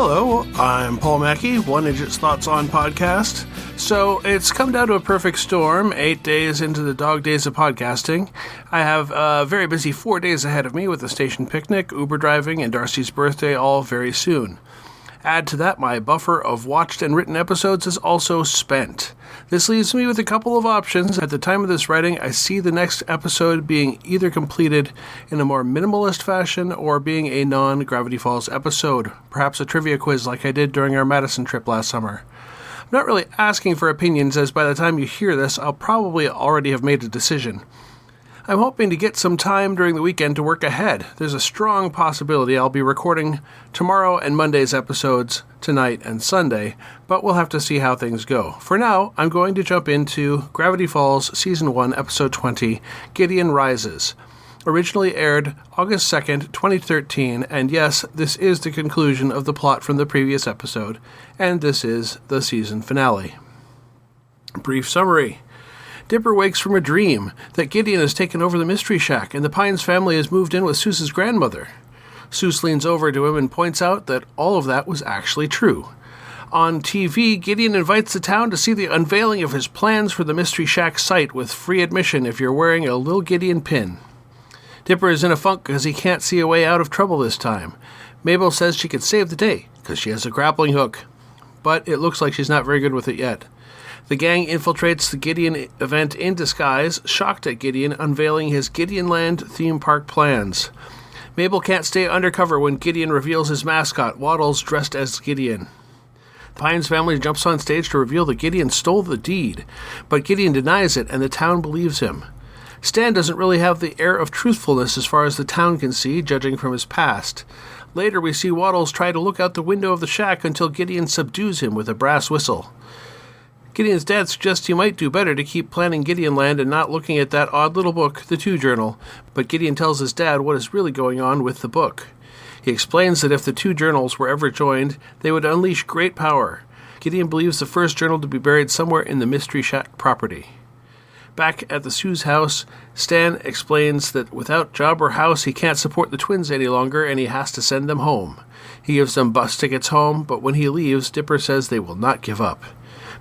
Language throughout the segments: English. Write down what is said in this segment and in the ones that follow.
Hello, I'm Paul Mackey, One Idjit's Thoughts on Podcast. So, it's come down to a perfect storm, 8 days into the dog days of podcasting. I have a very busy 4 days ahead of me with the station picnic, Uber driving, and Darcy's birthday all very soon. Add to that, my buffer of watched and written episodes is also spent. This leaves me with a couple of options. At the time of this writing, I see the next episode being either completed in a more minimalist fashion or being a non-Gravity Falls episode, perhaps a trivia quiz like I did during our Madison trip last summer. I'm not really asking for opinions, as by the time you hear this, I'll probably already have made a decision. I'm hoping to get some time during the weekend to work ahead. There's a strong possibility I'll be recording tomorrow and Monday's episodes tonight and Sunday, but we'll have to see how things go. For now, I'm going to jump into Gravity Falls Season 1, Episode 20, Gideon Rises. Originally aired August 2nd, 2013, and yes, this is the conclusion of the plot from the previous episode, and this is the season finale. Brief summary. Dipper wakes from a dream that Gideon has taken over the Mystery Shack and the Pines family has moved in with Seuss's grandmother. Seuss leans over to him and points out that all of that was actually true. On TV, Gideon invites the town to see the unveiling of his plans for the Mystery Shack site with free admission if you're wearing a Lil Gideon pin. Dipper is in a funk because he can't see a way out of trouble this time. Mabel says she could save the day because she has a grappling hook, but it looks like she's not very good with it yet. The gang infiltrates the Gideon event in disguise, shocked at Gideon unveiling his Gideonland theme park plans. Mabel can't stay undercover when Gideon reveals his mascot, Waddles, dressed as Gideon. Pine's family jumps on stage to reveal that Gideon stole the deed, but Gideon denies it and the town believes him. Stan doesn't really have the air of truthfulness as far as the town can see, judging from his past. Later we see Waddles try to look out the window of the shack until Gideon subdues him with a brass whistle. Gideon's dad suggests he might do better to keep planning Gideonland and not looking at that odd little book, the 2 Journal, but Gideon tells his dad what is really going on with the book. He explains that if the 2 journals were ever joined, they would unleash great power. Gideon believes the first journal to be buried somewhere in the Mystery Shack property. Back at the Seuss house, Stan explains that without job or house, he can't support the twins any longer and he has to send them home. He gives them bus tickets home, but when he leaves, Dipper says they will not give up.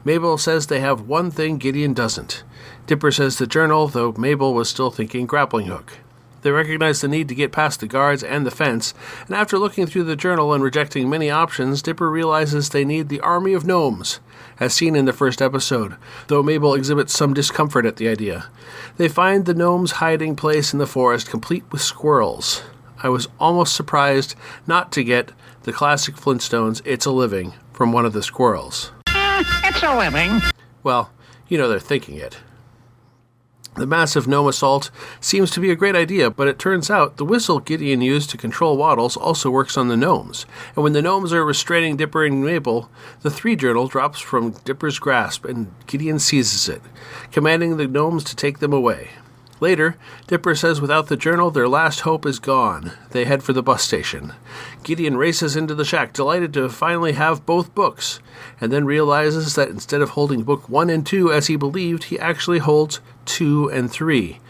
Mabel says they have one thing Gideon doesn't. Dipper says the journal, though Mabel was still thinking grappling hook. They recognize the need to get past the guards and the fence, and after looking through the journal and rejecting many options, Dipper realizes they need the army of gnomes, as seen in the first episode, though Mabel exhibits some discomfort at the idea. They find the gnomes' hiding place in the forest, complete with squirrels. I was almost surprised not to get the classic Flintstones' It's a Living from one of the squirrels. It's a living. Well, you know they're thinking it. The massive gnome assault seems to be a great idea, but it turns out the whistle Gideon used to control Waddles also works on the gnomes. And when the gnomes are restraining Dipper and Mabel, the 3 Journal drops from Dipper's grasp and Gideon seizes it, commanding the gnomes to take them away. Later, Dipper says without the journal, their last hope is gone. They head for the bus station. Gideon races into the shack, delighted to finally have both books, and then realizes that instead of holding book 1 and 2 as he believed, he actually holds 2 and 3.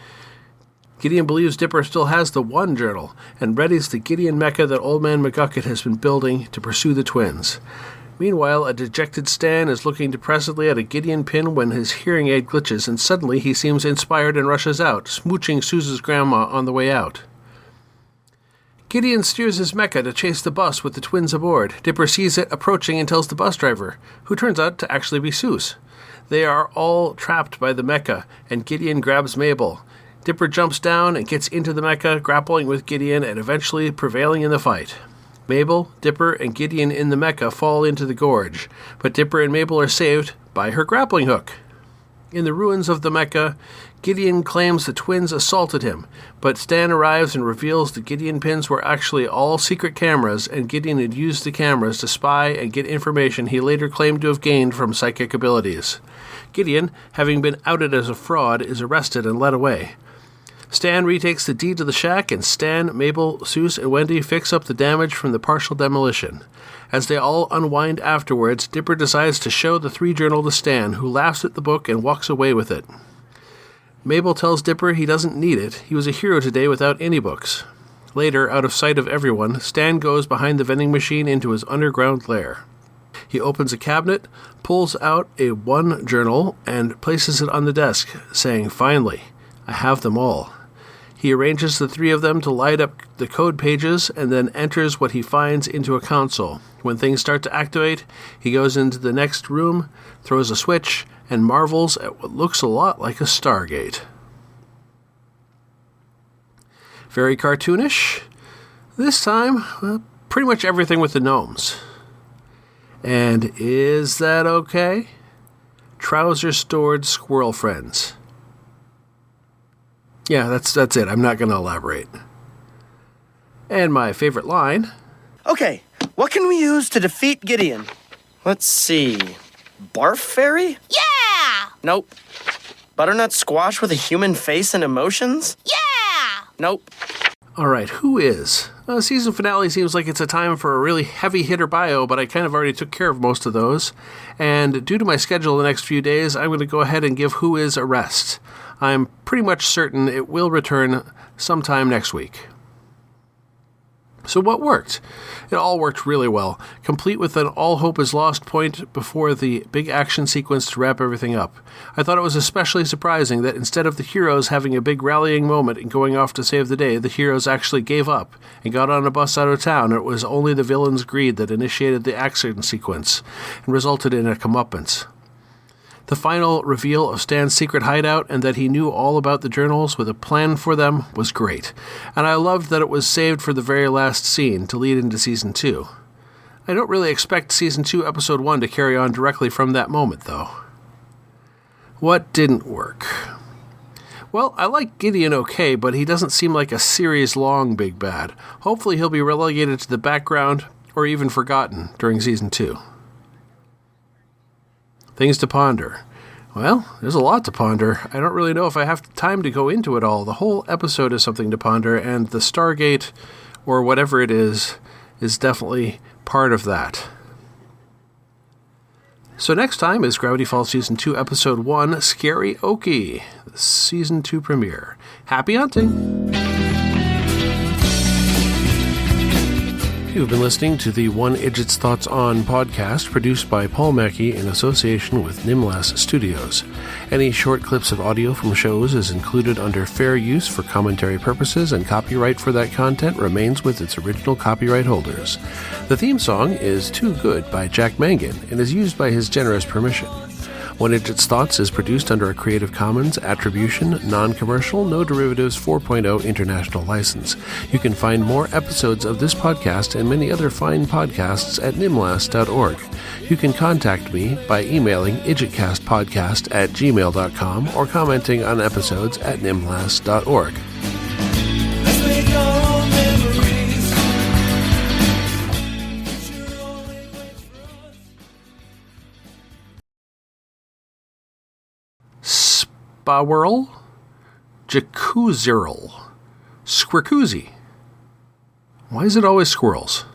Gideon believes Dipper still has the 1 journal, and readies the Gideon mecha that Old Man McGucket has been building to pursue the twins. Meanwhile, a dejected Stan is looking depressedly at a Gideon pin when his hearing aid glitches, and suddenly he seems inspired and rushes out, smooching Seuss's grandma on the way out. Gideon steers his mecha to chase the bus with the twins aboard. Dipper sees it approaching and tells the bus driver, who turns out to actually be Seuss. They are all trapped by the mecha, and Gideon grabs Mabel. Dipper jumps down and gets into the mecha, grappling with Gideon and eventually prevailing in the fight. Mabel, Dipper, and Gideon in the mecha fall into the gorge, but Dipper and Mabel are saved by her grappling hook. In the ruins of the mecha, Gideon claims the twins assaulted him, but Stan arrives and reveals the Gideon pins were actually all secret cameras, and Gideon had used the cameras to spy and get information he later claimed to have gained from psychic abilities. Gideon, having been outed as a fraud, is arrested and led away. Stan retakes the deed to the shack, and Stan, Mabel, Seuss, and Wendy fix up the damage from the partial demolition. As they all unwind afterwards, Dipper decides to show the 3 Journal to Stan, who laughs at the book and walks away with it. Mabel tells Dipper he doesn't need it. He was a hero today without any books. Later, out of sight of everyone, Stan goes behind the vending machine into his underground lair. He opens a cabinet, pulls out a one journal, and places it on the desk, saying, "Finally, I have them all." He arranges the three of them to light up the code pages and then enters what he finds into a console. When things start to activate, he goes into the next room, throws a switch, and marvels at what looks a lot like a Stargate. Very cartoonish. This time, pretty much everything with the gnomes. And is that okay? Trouser-stored squirrel friends. Yeah, that's it. I'm not going to elaborate. And my favorite line. Okay, what can we use to defeat Gideon? Let's see. Barf fairy? Yeah! Nope. Butternut squash with a human face and emotions? Yeah! Nope. All right, who is? Season finale seems like it's a time for a really heavy hitter bio, but I kind of already took care of most of those. And due to my schedule the next few days, I'm going to go ahead and give Who Is a rest. I'm pretty much certain it will return sometime next week. So what worked? It all worked really well, complete with an all hope is lost point before the big action sequence to wrap everything up. I thought it was especially surprising that instead of the heroes having a big rallying moment and going off to save the day, the heroes actually gave up and got on a bus out of town, and it was only the villain's greed that initiated the action sequence and resulted in a comeuppance. The final reveal of Stan's secret hideout and that he knew all about the journals with a plan for them was great, and I loved that it was saved for the very last scene to lead into Season 2. I don't really expect Season 2, Episode 1 to carry on directly from that moment, though. What didn't work? Well, I like Gideon okay, but he doesn't seem like a series-long big bad. Hopefully he'll be relegated to the background or even forgotten during Season 2. Things to ponder. Well, there's a lot to ponder. I don't really know if I have time to go into it all. The whole episode is something to ponder, and the Stargate, or whatever it is definitely part of that. So next time is Gravity Falls Season 2, Episode 1, Scary Okie, the Season 2 premiere. Happy hunting! You've been listening to the One Idjit's Thoughts On podcast, produced by Paul Mackey in association with Nimlas Studios. Any short clips of audio from shows is included under fair use for commentary purposes, and copyright for that content remains with its original copyright holders. The theme song is Too Good by Jack Mangan and is used by his generous permission. One Idjit's Thoughts is produced under a Creative Commons Attribution, Non-Commercial, No Derivatives 4.0 international license. You can find more episodes of this podcast and many other fine podcasts at nimlas.org. You can contact me by emailing idjitcastpodcast@gmail.com or commenting on episodes at nimlas.org. Spawirl, Jacuzzirl, Squirkoozy. Why is it always squirrels?